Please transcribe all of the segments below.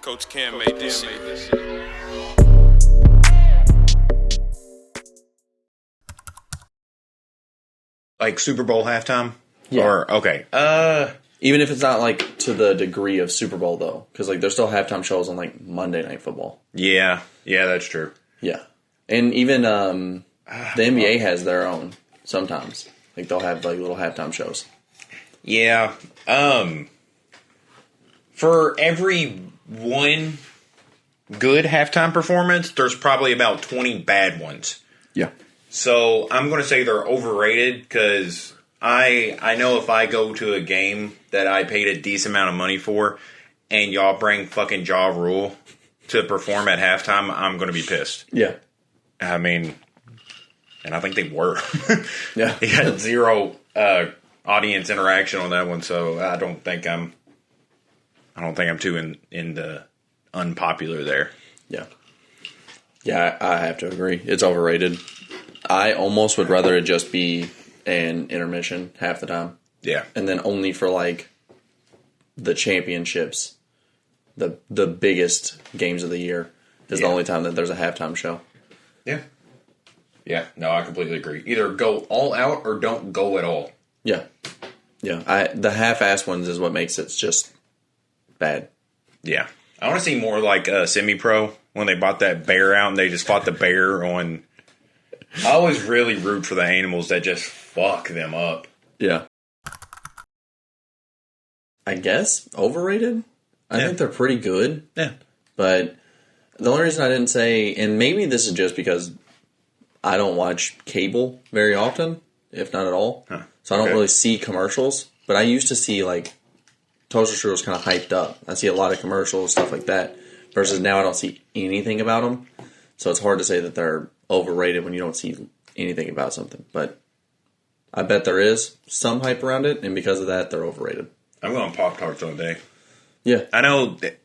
Coach Cam made this shit. Like Super Bowl halftime? Yeah. Or, okay. Even if it's not like to the degree of Super Bowl though, because like there's still halftime shows on like Monday Night Football. Yeah, that's true. Yeah, and even the NBA has their own sometimes. Like they'll have like little halftime shows. Yeah. For every one good halftime performance, there's probably about 20 bad ones. Yeah. So I'm going to say they're overrated because I know if I go to a game that I paid a decent amount of money for and y'all bring fucking Ja Rule to perform at halftime, I'm going to be pissed. Yeah. I mean, and I think they were. Yeah. He had zero audience interaction on that one, so I don't think I'm too in the unpopular there. Yeah. Yeah, I have to agree. It's overrated. I almost would rather it just be an intermission half the time. Yeah. And then only for like the championships, the biggest games of the year is the only time that there's a halftime show. Yeah. Yeah, no, I completely agree. Either go all out or don't go at all. Yeah. Yeah. The half-ass ones is what makes it just bad. Yeah. I want to see more like semi-pro when they bought that bear out and they just fought the bear on... I always really root for the animals that just fuck them up. Yeah. I guess overrated? I think they're pretty good. Yeah. But the only reason I didn't say, and maybe this is just because I don't watch cable very often, if not at all. Huh. So I don't really see commercials. But I used to see like Toaster Strudels kind of hyped up. I see a lot of commercials, stuff like that. Versus now I don't see anything about them. So it's hard to say that they're overrated when you don't see anything about something. But I bet there is some hype around it, and because of that, they're overrated. I'm going Pop-Tarts all day. Yeah. I know that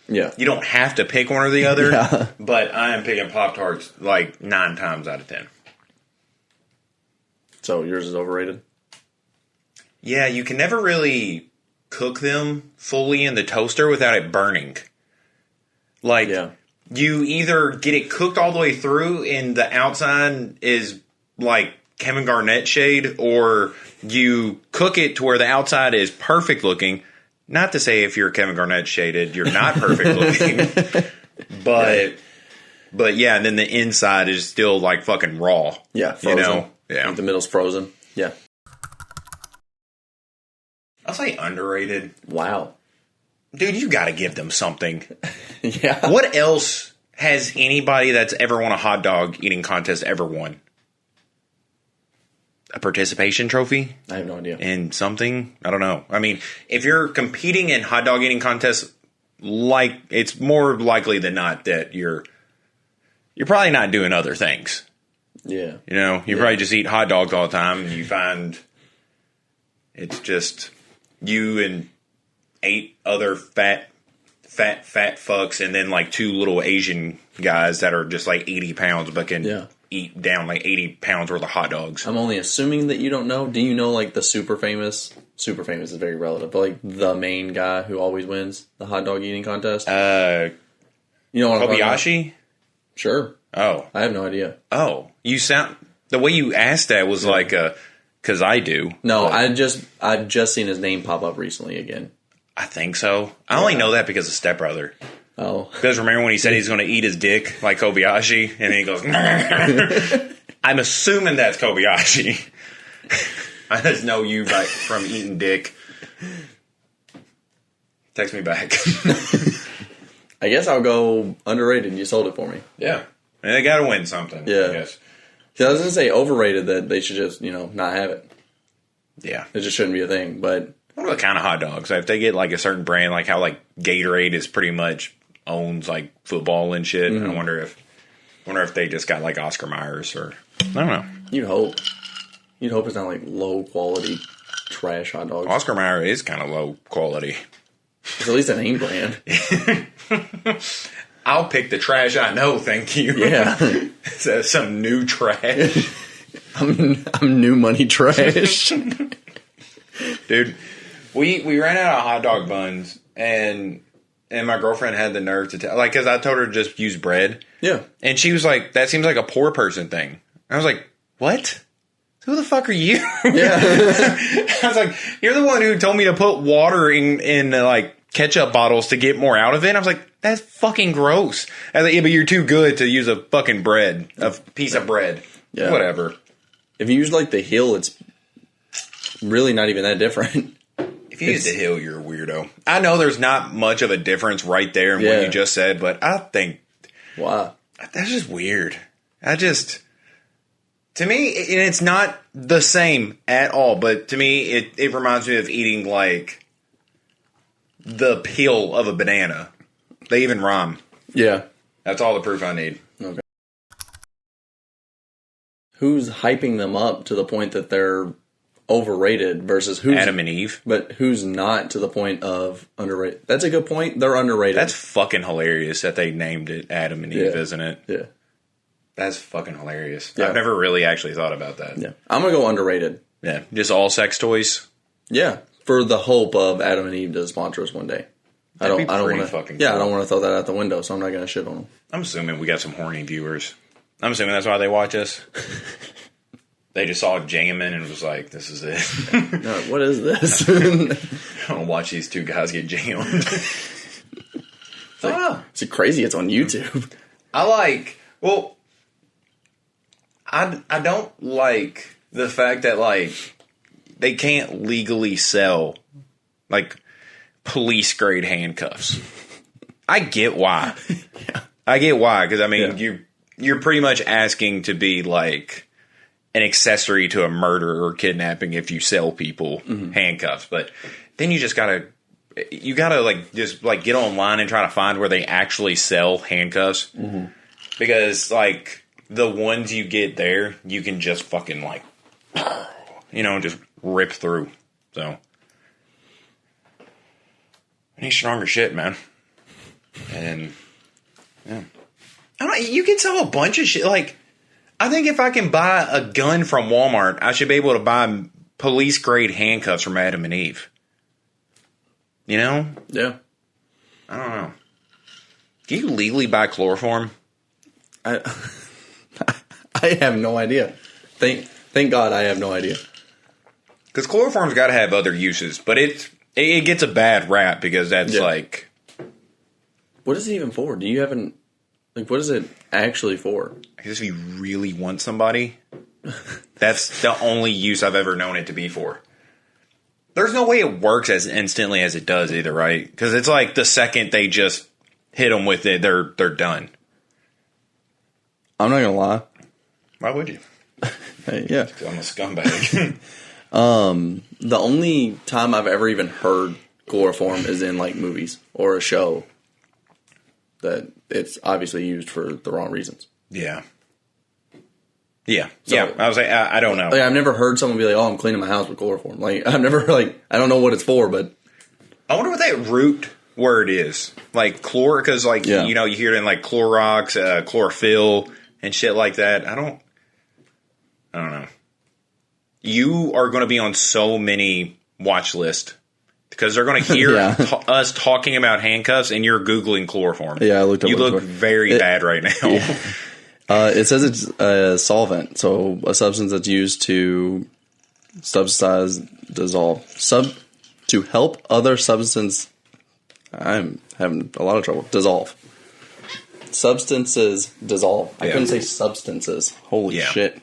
you don't have to pick one or the other, but I am picking Pop-Tarts like 9 times out of 10. So yours is overrated? Yeah, you can never really cook them fully in the toaster without it burning. Like, you either get it cooked all the way through and the outside is like Kevin Garnett shade, or you cook it to where the outside is perfect looking. Not to say if you're Kevin Garnett shaded, you're not perfect looking. But yeah, and then the inside is still like fucking raw. Yeah, frozen. You know? Yeah. Like the middle's frozen. Yeah. I'll say underrated. Wow. Dude, you got to give them something. Yeah. What else has anybody that's ever won a hot dog eating contest ever won? A participation trophy? I have no idea. In something? I don't know. I mean, if you're competing in hot dog eating contests, like, it's more likely than not that you're probably not doing other things. Yeah. You know, you probably just eat hot dogs all the time and you find it's just you and 8 other fat fucks and then like 2 little Asian guys that are just like 80 pounds but can eat down like 80 pounds worth of hot dogs. I'm only assuming that you don't know. Do you know like the super famous is very relative, but like the main guy who always wins the hot dog eating contest? You know what I'm talking about? Kobayashi? Sure. Oh. I have no idea. Oh. You sound... The way you asked that was like a... Because I do. No, I've just seen his name pop up recently again. I think so. I only know that because of Step Brother. Oh. Because remember when he said he's going to eat his dick like Kobayashi? And then he goes... I'm assuming that's Kobayashi. I just know you right from eating dick. Text me back. I guess I'll go underrated. You sold it for me. Yeah. And they got to win something. Yeah. I guess. I was going to say overrated, that they should just, not have it. Yeah. It just shouldn't be a thing, but... What about kind of hot dogs? If they get like a certain brand, like how like Gatorade is pretty much owns like football and shit, I wonder if they just got like Oscar Mayer's or... I don't know. You'd hope. You'd hope it's not like low quality trash hot dogs. Oscar Mayer is kind of low quality. It's at least a name brand. I'll pick the trash I know, thank you. Yeah. That's some new trash. I'm new money trash. Dude, we ran out of hot dog buns, and And my girlfriend had the nerve to tell, like, because I told her to just use bread. Yeah. And she was like, that seems like a poor person thing. I was like, what? Who the fuck are you? Yeah. I was like, you're the one who told me to put water in like, ketchup bottles to get more out of it. And I was like, that's fucking gross. I was like, yeah, but you're too good to use a fucking bread, a piece of bread. Yeah. Whatever. If you use, like, the Hill, it's really not even that different. If you use the Hill, you're a weirdo. I know there's not much of a difference right there in what you just said, but I think... Wow. That's just weird. To me, and it's not the same at all, but to me, it reminds me of eating, like, the peel of a banana. They even rhyme. Yeah. That's all the proof I need. Okay. Who's hyping them up to the point that they're overrated versus who's... Adam and Eve. But who's not to the point of underrated? That's a good point. They're underrated. That's fucking hilarious that they named it Adam and Eve, isn't it? Yeah. That's fucking hilarious. Yeah. I've never really actually thought about that. Yeah. I'm going to go underrated. Yeah. Just all sex toys? Yeah. For the hope of Adam and Eve to sponsor us one day. I don't want to. Fucking yeah, cool. I don't want to throw that out the window, so I'm not going to shit on them. I'm assuming we got some horny viewers. I'm assuming that's why they watch us. They just saw Jammin and was like, this is it. No, what is this? I'm going to watch these two guys get jammed. It's crazy. It's on YouTube. I don't like the fact that, like, they can't legally sell, like, police-grade handcuffs. I get why. Yeah. I get why, because, I mean, you're pretty much asking to be, like, an accessory to a murder or kidnapping if you sell people handcuffs. But then you just gotta like just like get online and try to find where they actually sell handcuffs, because like the ones you get there, you can just fucking like, just rip through. So I need stronger shit, man. And yeah, you can sell a bunch of shit like. I think if I can buy a gun from Walmart, I should be able to buy police-grade handcuffs from Adam and Eve. You know? Yeah. I don't know. Can you legally buy chloroform? I have no idea. Thank God I have no idea. Because chloroform's got to have other uses, but it gets a bad rap because that's like... What is it even for? Do you have an... Like, what is it actually for? I guess if you really want somebody, that's the only use I've ever known it to be for. There's no way it works as instantly as it does either, right? Because it's like the second they just hit them with it, they're done. I'm not gonna lie. Why would you? Hey, yeah, I'm a scumbag. The only time I've ever even heard chloroform is in like movies or a show that it's obviously used for the wrong reasons. Yeah. Yeah. So, yeah. I was like, I don't know. Like, I've never heard someone be like, "Oh, I'm cleaning my house with chloroform." Like, I've never I don't know what it's for, but I wonder what that root word is. Like because like you hear it in like Clorox, chlorophyll, and shit like that. I don't know. You are going to be on so many watch lists because they're going to hear us talking about handcuffs, and you're Googling chloroform. Yeah, I looked up. You look very bad right now. Yeah. It says it's a solvent, so a substance that's used to subsidize, dissolve, to help other substances. I'm having a lot of trouble. Dissolve. Substances dissolve. I couldn't say substances. Holy shit.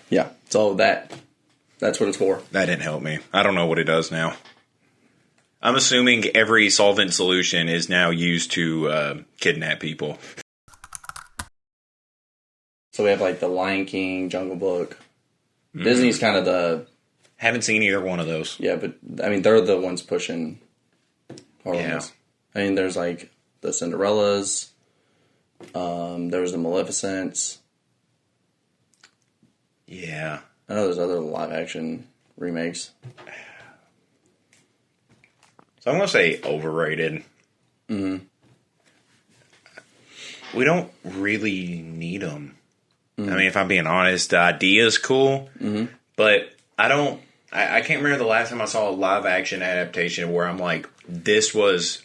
Yeah. So that's what it's for. That didn't help me. I don't know what it does now. I'm assuming every solvent solution is now used to kidnap people. So we have like the Lion King, Jungle Book. Disney's kind of the... Haven't seen either one of those. Yeah, but I mean, they're the ones pushing horror movies. I mean, there's like the Cinderellas. There's the Maleficents. Yeah. I know there's other live action remakes. So I'm going to say overrated. Mm-hmm. We don't really need them. Mm-hmm. I mean, if I'm being honest, the idea is cool, but I can't remember the last time I saw a live action adaptation where I'm like, this was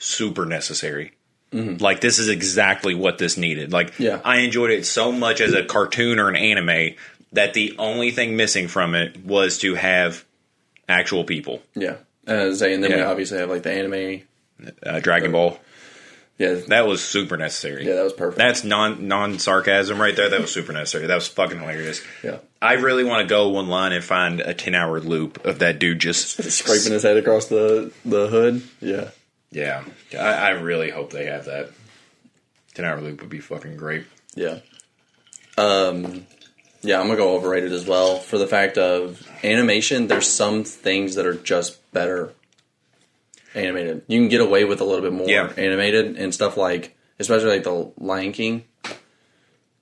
super necessary. Like, this is exactly what this needed. Like, Yeah. I enjoyed it so much as a cartoon or an anime that the only thing missing from it was to have actual people. Yeah. And then we Yeah. obviously have like the anime. Dragon Ball. Yeah. That was super necessary. Yeah, that was perfect. That's non-sarcasm right there. That was super necessary. That was fucking hilarious. Yeah. I really want to go online and find a 10-hour loop of that dude just Scraping his head across the hood. Yeah. Yeah. I really hope they have that. 10-hour loop would be fucking great. Yeah. Yeah, I'm going to go overrated as well for the fact of animation. There's some things that are just better animated. You can get away with a little bit more animated and stuff like, especially like the Lion King.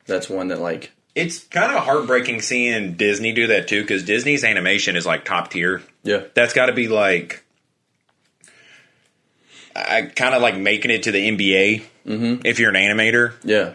That's one that like... It's kind of heartbreaking seeing Disney do that too, because Disney's animation is like top tier. Yeah. That's got to be like... I kind of like making it to the NBA if you're an animator. Yeah.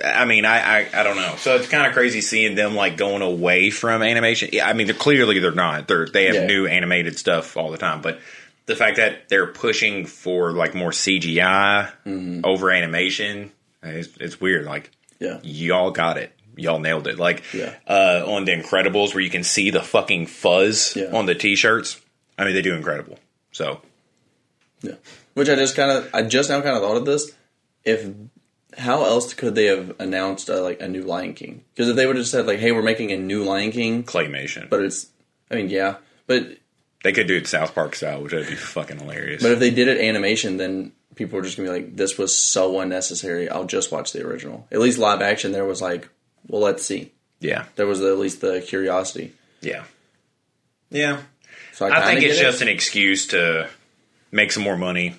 I mean, I don't know. So it's kind of crazy seeing them like going away from animation. Yeah, I mean, they're not. They have new animated stuff all the time, but the fact that they're pushing for like more CGI over animation, it's weird. Like, y'all got it. Y'all nailed it. Like on The Incredibles, where you can see the fucking fuzz on the t-shirts. I mean, they do incredible. So. Yeah. Which I just now kind of thought of this. How else could they have announced like a new Lion King? Because if they would have said like, "Hey, we're making a new Lion King," claymation. But it's, I mean, yeah, but they could do it South Park style, which would be fucking hilarious. But if they did it animation, then people were just gonna be like, "This was so unnecessary. I'll just watch the original." At least live action, there was like, "Well, let's see." Yeah, there was at least the curiosity. Yeah, yeah. So I think it's just an excuse to make some more money.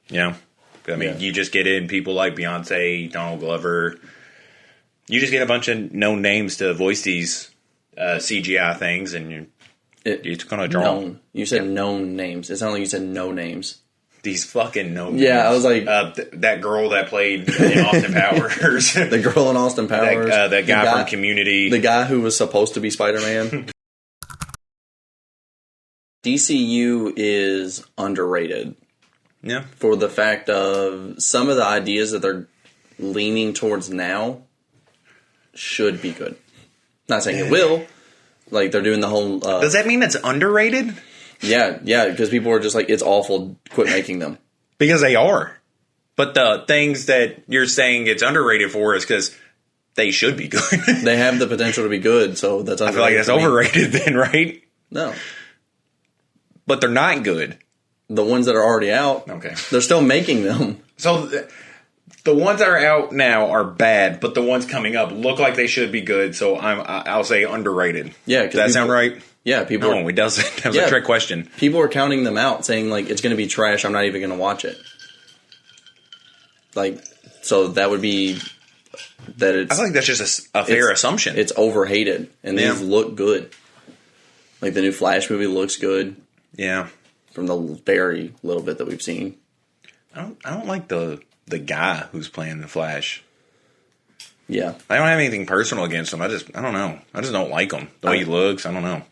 You know. I mean, you just get in people like Beyonce, Donald Glover. You just get a bunch of known names to voice these CGI things, and it's going to draw. Known. You said known names. It sounded like you said no names. These fucking known names. Yeah, I was like... that girl that played in Austin Powers. The girl in Austin Powers. That guy from Community. The guy who was supposed to be Spider-Man. DCU is underrated. Yeah. For the fact of some of the ideas that they're leaning towards now should be good. Not saying it will. Like, they're doing the whole... Does that mean it's underrated? Yeah, because people are just like, it's awful, quit making them. Because they are. But the things that you're saying it's underrated for is because they should be good. They have the potential to be good, so that's underrated. I feel like that's overrated then, right? No. But they're not good. The ones that are already out, they're still making them. So the ones that are out now are bad, but the ones coming up look like they should be good. So I'll say underrated. Yeah, does that sound right? Yeah, people. No, it doesn't. That was a trick question. People are counting them out, saying like it's going to be trash. I'm not even going to watch it. Like, so that would be that. It's. I feel like that's just a fair assumption. It's overhated, and these look good. Like the new Flash movie looks good. Yeah. From the very little bit that we've seen. I don't like the guy who's playing the Flash. Yeah. I don't have anything personal against him. I don't know. I just don't like him. The way he looks, I don't know.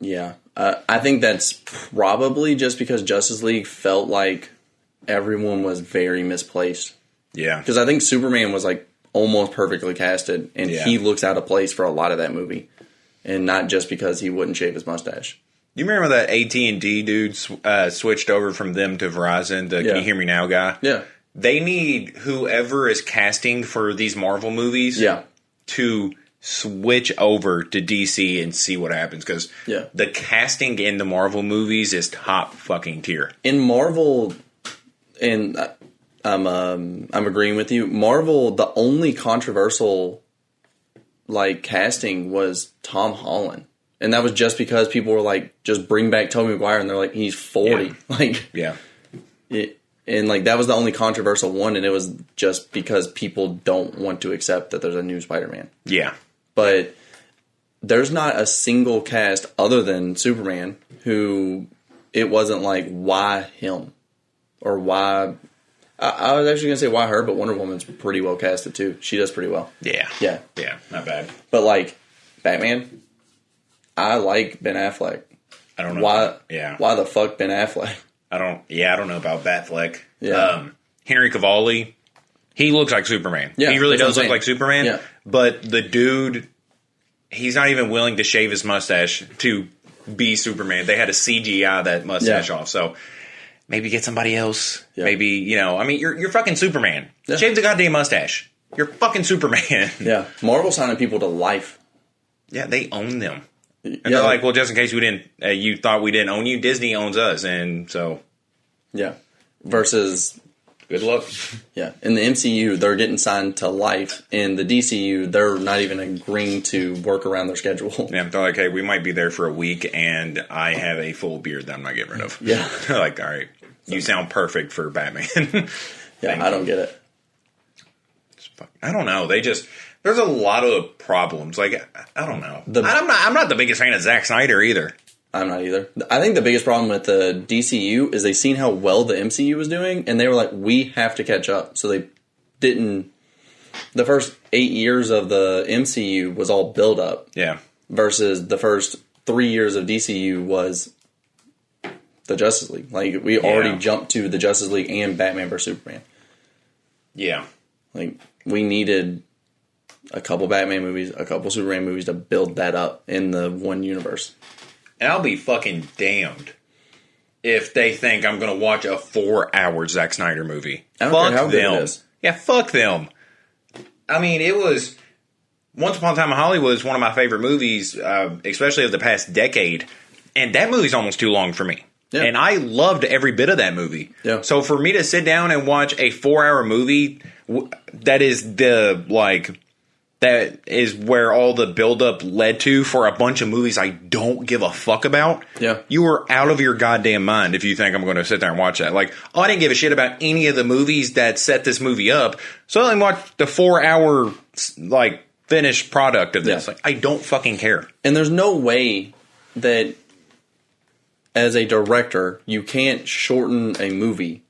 Yeah. I think that's probably just because Justice League felt like everyone was very misplaced. Yeah. Because I think Superman was like almost perfectly casted, and he looks out of place for a lot of that movie. And not just because he wouldn't shave his mustache. You remember that AT&T dude switched over from them to Verizon, the Can You Hear Me Now guy? Yeah. They need whoever is casting for these Marvel movies to switch over to DC and see what happens. Because the casting in the Marvel movies is top fucking tier. In Marvel, and I'm agreeing with you, Marvel, the only controversial like casting was Tom Holland. And that was just because people were like, just bring back Tobey Maguire, and they're like, he's 40. Yeah. And like that was the only controversial one, and it was just because people don't want to accept that there's a new Spider-Man. Yeah. But there's not a single cast other than Superman who it wasn't like, why him? Or why... I was actually going to say why her, but Wonder Woman's pretty well casted too. She does pretty well. Yeah. Yeah. Yeah, not bad. But like, Batman... I like Ben Affleck. I don't know why. Yeah. Why the fuck Ben Affleck? I don't know about Batfleck. Yeah. Henry Cavill, he looks like Superman. Yeah, he really that's what does I'm look saying. like Superman. Yeah. But the dude, he's not even willing to shave his mustache to be Superman. They had to CGI that mustache off. So maybe get somebody else. Yeah. Maybe, I mean, you're fucking Superman. Yeah. Shave the goddamn mustache. You're fucking Superman. Yeah. Marvel signing people to life. Yeah, they own them. And Yeah. they're like, well, just in case we didn't, you thought we didn't own you, Disney owns us. And so, Yeah. Versus, good luck. yeah, in the MCU, they're getting signed to life. In the DCU, they're not even agreeing to work around their schedule. Yeah, they're like, hey, we might be there for a week, and I have a full beard that I'm not getting rid of. Yeah. They're like, all right, you sound perfect for Batman. Yeah, I don't get it. I don't know. There's a lot of problems. Like, I don't know. I'm not the biggest fan of Zack Snyder either. I'm not either. I think the biggest problem with the DCU is they seen how well the MCU was doing, and they were like, we have to catch up. So they didn't. The first 8 years of the MCU was all build up. Yeah. Versus the first 3 years of DCU was the Justice League. Like, we already jumped to the Justice League and Batman vs. Superman. Yeah. Like, we needed a couple Batman movies, a couple Superman movies to build that up in the one universe. And I'll be fucking damned if they think I'm going to watch a 4-hour Zack Snyder movie. I don't Fuck care how good them. it is. Yeah, fuck them. I mean, it was... Once Upon a Time in Hollywood is one of my favorite movies, especially of the past decade. And that movie's almost too long for me. Yeah. And I loved every bit of that movie. Yeah. So for me to sit down and watch a 4-hour movie, that is where all the buildup led to for a bunch of movies I don't give a fuck about. Yeah. You are out of your goddamn mind if you think I'm going to sit there and watch that. Like, I didn't give a shit about any of the movies that set this movie up. So I only watched the 4-hour, finished product of this. Yeah. Like, I don't fucking care. And there's no way that, as a director, you can't shorten a movie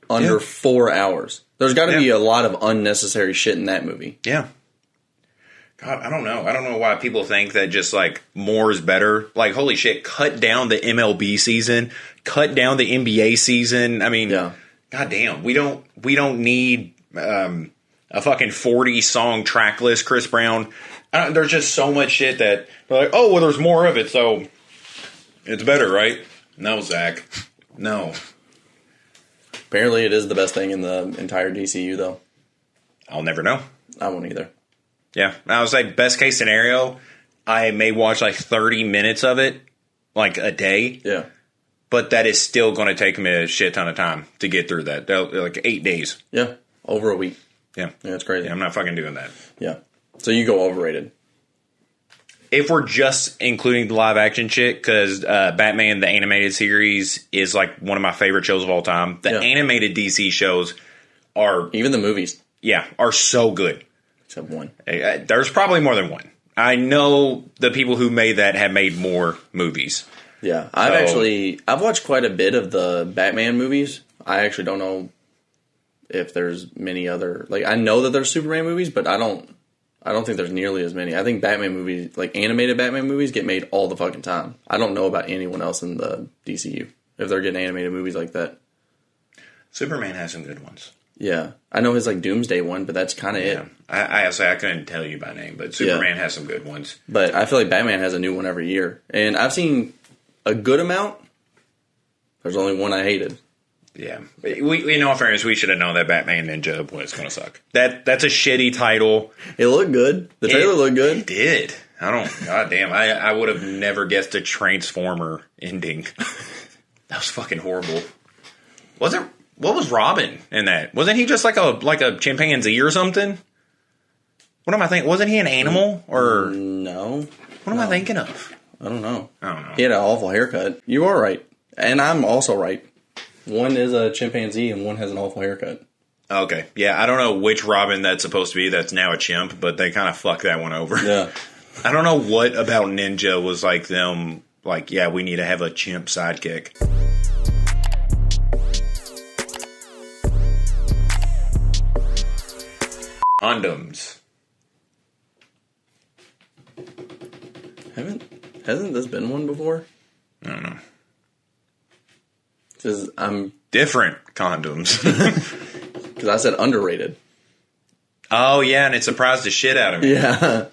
under 4 hours. There's got to be a lot of unnecessary shit in that movie. Yeah. God, I don't know. I don't know why people think that just more is better. Like, holy shit, cut down the MLB season, cut down the NBA season. I mean, God damn, we don't need a fucking 40-song track list, Chris Brown. There's just so much shit that they're like, oh, well, there's more of it, so it's better, right? No, Zach. No. Apparently it is the best thing in the entire DCU, though. I'll never know. I won't either. Yeah, I was like, best case scenario, I may watch 30 minutes of it, a day. Yeah. But that is still going to take me a shit ton of time to get through that. 8 days. Yeah. Over a week. Yeah. Yeah, it's crazy. Yeah, I'm not fucking doing that. Yeah. So you go overrated. If we're just including the live action shit, because Batman, the animated series, is one of my favorite shows of all time. The animated DC shows are... Even the movies. Yeah, are so good. Except one. There's probably more than one. I know the people who made that have made more movies. Yeah, I've watched quite a bit of the Batman movies. I actually don't know if there's many other, I know that there's Superman movies, but I don't think there's nearly as many. I think Batman movies, animated Batman movies, get made all the fucking time. I don't know about anyone else in the DCU if they're getting animated movies like that. Superman has some good ones. Yeah, I know his Doomsday one, but that's kind of it. I couldn't tell you by name, but Superman has some good ones. But I feel like Batman has a new one every year, and I've seen a good amount. There's only one I hated. Yeah, in all fairness, we should have known that Batman Ninja was going to suck. That's a shitty title. It looked good. The trailer looked good. It did. Goddamn, I would have never guessed a Transformer ending. That was fucking horrible. What was Robin in that? Wasn't he just like a chimpanzee or something? What am I thinking? Wasn't he an animal or no? What am I thinking of? I don't know. I don't know. He had an awful haircut. You are right, and I'm also right. One is a chimpanzee and one has an awful haircut. Okay, yeah, I don't know which Robin that's supposed to be. That's now a chimp, but they kind of fucked that one over. Yeah, I don't know what about Ninja was them. Yeah, we need to have a chimp sidekick. Condoms. Hasn't this been one before? I don't know. Because I'm Different condoms. because I said underrated. Oh, yeah, and it surprised the shit out of me. Yeah.